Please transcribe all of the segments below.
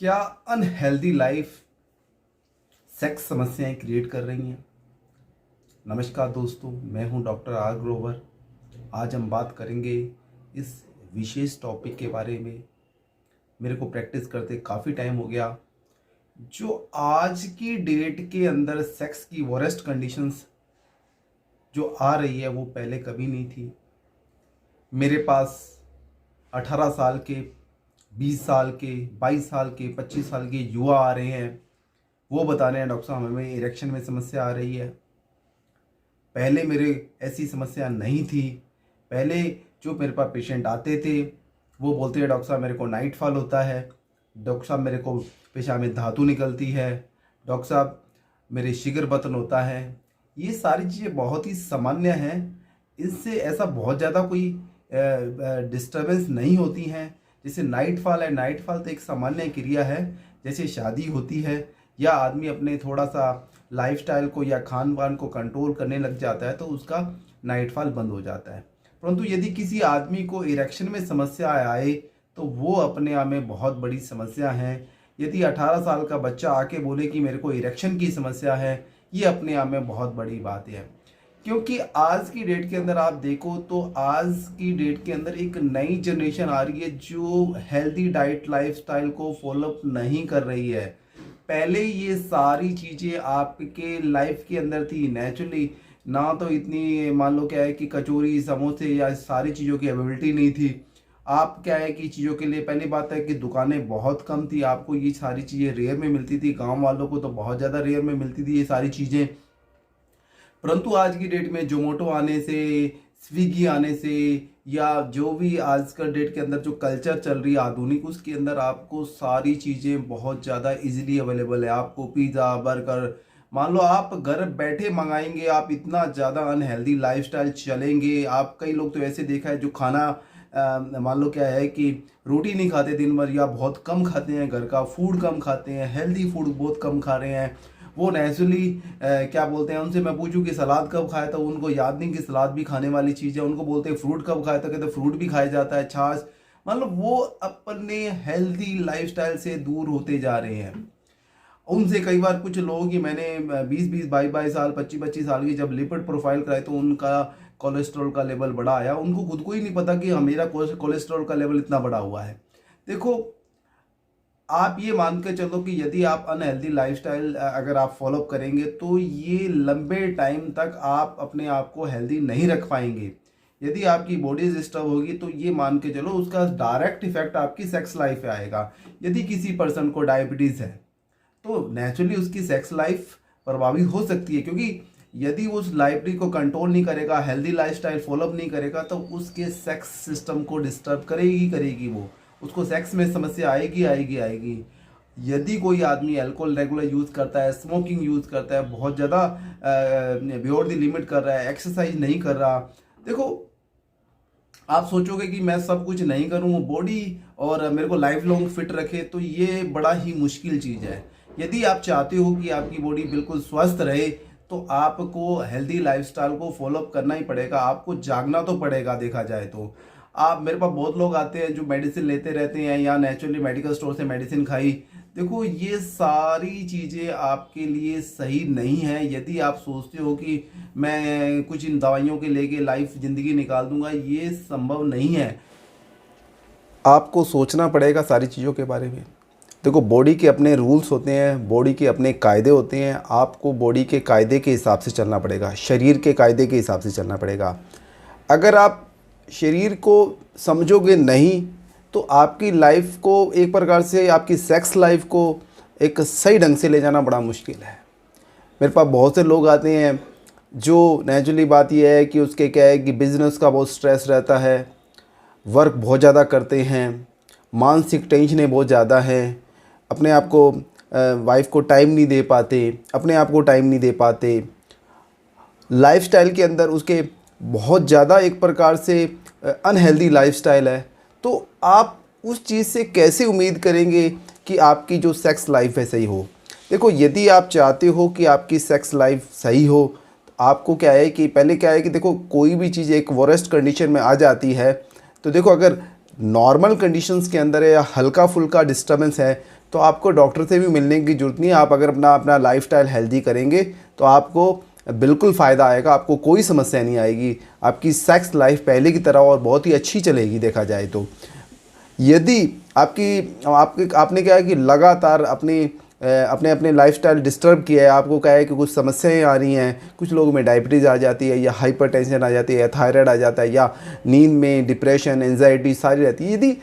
क्या unhealthy life sex समस्याएं create कर रही हैं? नमस्कार दोस्तों, मैं हूं डॉक्टर आर ग्रोवर। आज हम बात करेंगे इस विशेष टॉपिक के बारे में। मेरे को प्रैक्टिस करते काफ़ी टाइम हो गया। जो आज की डेट के अंदर सेक्स की वरेस्ट कंडीशंस जो आ रही है वो पहले कभी नहीं थी। मेरे पास 18 साल के, 20 साल के, 22 साल के, 25 साल के युवा आ रहे हैं। वो बता रहे हैं डॉक्टर साहब हमें इरेक्शन में समस्या आ रही है। पहले मेरे ऐसी समस्या नहीं थी। पहले जो मेरे पास पेशेंट आते थे वो बोलते हैं डॉक्टर साहब मेरे को नाइट फॉल होता है, डॉक्टर साहब मेरे को पेशाब में धातु निकलती है, डॉक्टर साहब मेरे शिगर बतन होता है। ये सारी चीज़ें बहुत ही सामान्य हैं। इससे ऐसा बहुत ज़्यादा कोई डिस्टर्बेंस नहीं होती हैं। जैसे नाइट फॉल है, नाइट फॉल तो एक सामान्य क्रिया है। जैसे शादी होती है या आदमी अपने थोड़ा सा लाइफस्टाइल को या खान पान को कंट्रोल करने लग जाता है तो उसका नाइट फॉल बंद हो जाता है। परंतु यदि किसी आदमी को इरेक्शन में समस्या आए तो वो अपने आप में बहुत बड़ी समस्या है। यदि 18 साल का बच्चा आके बोले कि मेरे को इरेक्शन की समस्या है, ये अपने आप में बहुत बड़ी बात है। क्योंकि आज की डेट के अंदर आप देखो तो आज की डेट के अंदर एक नई जनरेशन आ रही है जो हेल्दी डाइट लाइफस्टाइल को फॉलोअप नहीं कर रही है। पहले ये सारी चीज़ें आपके लाइफ के अंदर थी नेचुरली, ना तो इतनी मान लो क्या है कि कचौरी समोसे या सारी चीज़ों की अवेलेबिलिटी नहीं थी। आप क्या है कि चीज़ों के लिए पहली बात है कि दुकानें बहुत कम थी, आपको ये सारी चीज़ें रेयर में मिलती थी। गांव वालों को तो बहुत ज़्यादा रेयर में मिलती थी ये सारी चीज़ें। परंतु आज की डेट में जोमेटो आने से, स्विगी आने से या जो भी आज का डेट के अंदर जो कल्चर चल रही है आधुनिक, उसके अंदर आपको सारी चीज़ें बहुत ज़्यादा इजीली अवेलेबल है। आपको पिज़्ज़ा, बर्गर, मान लो आप घर बैठे मंगाएंगे, आप इतना ज़्यादा अनहेल्दी लाइफस्टाइल चलेंगे। आप कई लोग तो ऐसे देखा है जो खाना मान लो क्या है कि रोटी नहीं खाते दिन भर या बहुत कम खाते हैं, घर का फूड कम खाते हैं, हेल्दी फूड बहुत कम खा रहे हैं। वो नेचुरली क्या बोलते हैं, उनसे मैं पूछूं कि सलाद कब खाए तो उनको याद नहीं कि सलाद भी खाने वाली चीज़ है। उनको बोलते हैं फ्रूट कब खाए तो कहते फ्रूट भी खाया जाता है, छाछ। मतलब वो अपने हेल्दी लाइफस्टाइल से दूर होते जा रहे हैं। उनसे कई बार कुछ लोगों की मैंने 20-20, 22-22 साल, 25-25 साल की जब लिपिड प्रोफाइल कराई तो उनका कोलेस्ट्रॉल का लेवल बढ़ा आया। उनको खुद को ही नहीं पता कि मेरा कोलेस्ट्रॉल का लेवल इतना बढ़ा हुआ है। देखो, आप ये मान के चलो कि यदि आप अनहेल्दी लाइफस्टाइल अगर आप फॉलो करेंगे तो ये लंबे टाइम तक आप अपने आप को हेल्दी नहीं रख पाएंगे। यदि आपकी बॉडी डिस्टर्ब होगी तो ये मान के चलो उसका डायरेक्ट इफेक्ट आपकी सेक्स लाइफ पे आएगा। यदि किसी पर्सन को डायबिटीज़ है तो नेचुरली उसकी सेक्स लाइफ प्रभावित हो सकती है, क्योंकि यदि वो उस लाइब्रेरी को कंट्रोल नहीं करेगा, हेल्दी लाइफस्टाइल फॉलोअप नहीं करेगा तो उसके सेक्स सिस्टम को डिस्टर्ब करेगी वो, उसको सेक्स में समस्या आएगी आएगी आएगी। यदि कोई आदमी अल्कोहल रेगुलर यूज़ करता है, स्मोकिंग यूज़ करता है, बहुत ज़्यादा बियॉन्ड द लिमिट कर रहा है, एक्सरसाइज नहीं कर रहा, देखो आप सोचोगे कि मैं सब कुछ नहीं करूँ बॉडी और मेरे को लाइफ लॉन्ग फिट रखे, तो ये बड़ा ही मुश्किल चीज़ है। यदि आप चाहते हो कि आपकी बॉडी बिल्कुल स्वस्थ रहे तो आपको हेल्दी लाइफस्टाइल को फॉलोअप करना ही पड़ेगा। आपको जागना तो पड़ेगा। देखा जाए तो आप, मेरे पास बहुत लोग आते हैं जो मेडिसिन लेते रहते हैं या नेचुरली मेडिकल स्टोर से मेडिसिन खाई। देखो, ये सारी चीज़ें आपके लिए सही नहीं है। यदि आप सोचते हो कि मैं कुछ इन दवाइयों के लेके लाइफ ज़िंदगी निकाल दूंगा, ये संभव नहीं है। आपको सोचना पड़ेगा सारी चीज़ों के बारे में। देखो, बॉडी के अपने रूल्स होते हैं, बॉडी के अपने कायदे होते हैं। आपको बॉडी के कायदे के हिसाब से चलना पड़ेगा, शरीर के कायदे के हिसाब से चलना पड़ेगा। अगर आप शरीर को समझोगे नहीं तो आपकी लाइफ को एक प्रकार से, आपकी सेक्स लाइफ को एक सही ढंग से ले जाना बड़ा मुश्किल है। मेरे पास बहुत से लोग आते हैं जो नेचुरली बात यह है कि उसके क्या है कि बिज़नेस का बहुत स्ट्रेस रहता है, वर्क बहुत ज़्यादा करते हैं, मानसिक टेंशनें बहुत ज़्यादा हैं, अपने आप को वाइफ को टाइम नहीं दे पाते, अपने आप को टाइम नहीं दे पाते। लाइफस्टाइल के अंदर उसके बहुत ज़्यादा एक प्रकार से अनहेल्दी लाइफस्टाइल है। तो आप उस चीज़ से कैसे उम्मीद करेंगे कि आपकी जो सेक्स लाइफ है सही हो? देखो, यदि आप चाहते हो कि आपकी सेक्स लाइफ सही हो तो आपको क्या है कि पहले क्या है कि देखो, कोई भी चीज़ एक वरेस्ट कंडीशन में आ जाती है तो देखो, अगर नॉर्मल कंडीशंस के अंदर है या हल्का फुल्का डिस्टर्बेंस है तो आपको डॉक्टर से भी मिलने की ज़रूरत नहीं है। आप अगर अपना लाइफस्टाइल हेल्दी करेंगे तो आपको बिल्कुल फ़ायदा आएगा, आपको कोई समस्या नहीं आएगी। आपकी सेक्स लाइफ पहले की तरह और बहुत ही अच्छी चलेगी देखा जाए तो। यदि आपने क्या है कि लगातार अपने अपने लाइफस्टाइल डिस्टर्ब किया है, आपको क्या है कि कुछ समस्याएं आ रही हैं, कुछ लोगों में डायबिटीज़ आ जाती है या हाइपरटेंशन आ जाती है या थायराइड आ जाता है या नींद में डिप्रेशन एंजाइटी सारी रहती है, यदि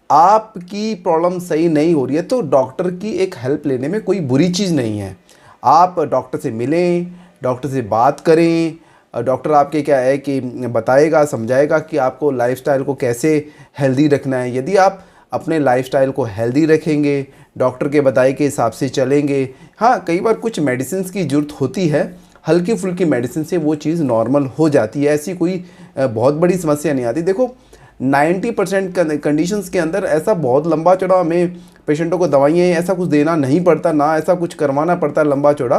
आपकी प्रॉब्लम सही नहीं हो रही है तो डॉक्टर की एक हेल्प लेने में कोई बुरी चीज़ नहीं है। आप डॉक्टर से मिलें, डॉक्टर से बात करें, डॉक्टर आपके क्या है कि बताएगा समझाएगा कि आपको लाइफस्टाइल को कैसे हेल्दी रखना है। यदि आप अपने लाइफस्टाइल को हेल्दी रखेंगे, डॉक्टर के बताए के हिसाब से चलेंगे, हाँ कई बार कुछ मेडिसिन की ज़रूरत होती है, हल्की फुल्की मेडिसिन से वो चीज़ नॉर्मल हो जाती है, ऐसी कोई बहुत बड़ी समस्या नहीं आती। देखो 90% कंडीशंस के अंदर ऐसा बहुत लंबा चौड़ा हमें पेशेंटों को दवाइयाँ ऐसा कुछ देना नहीं पड़ता, ना ऐसा कुछ करवाना पड़ता लंबा चौड़ा।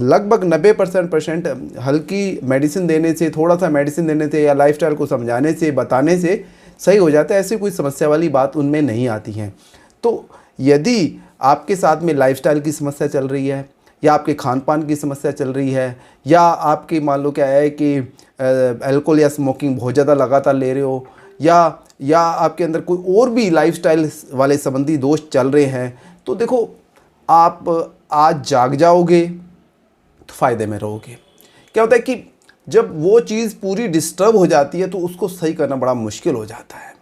लगभग 90% हल्की मेडिसिन देने से, थोड़ा सा मेडिसिन देने से या लाइफस्टाइल को समझाने से बताने से सही हो जाता है। ऐसी कोई समस्या वाली बात उनमें नहीं आती है। तो यदि आपके साथ में लाइफस्टाइल की समस्या चल रही है या आपके खान पान की समस्या चल रही है या आपकी मान लो क्या है कि अल्कोहल या स्मोकिंग बहुत ज़्यादा लगातार ले रहे हो या आपके अंदर कोई और भी लाइफस्टाइल वाले संबंधी दोष चल रहे हैं, तो देखो आप आज जाग जाओगे तो फ़ायदे में रहोगे। क्या होता है कि जब वो चीज़ पूरी डिस्टर्ब हो जाती है तो उसको सही करना बड़ा मुश्किल हो जाता है।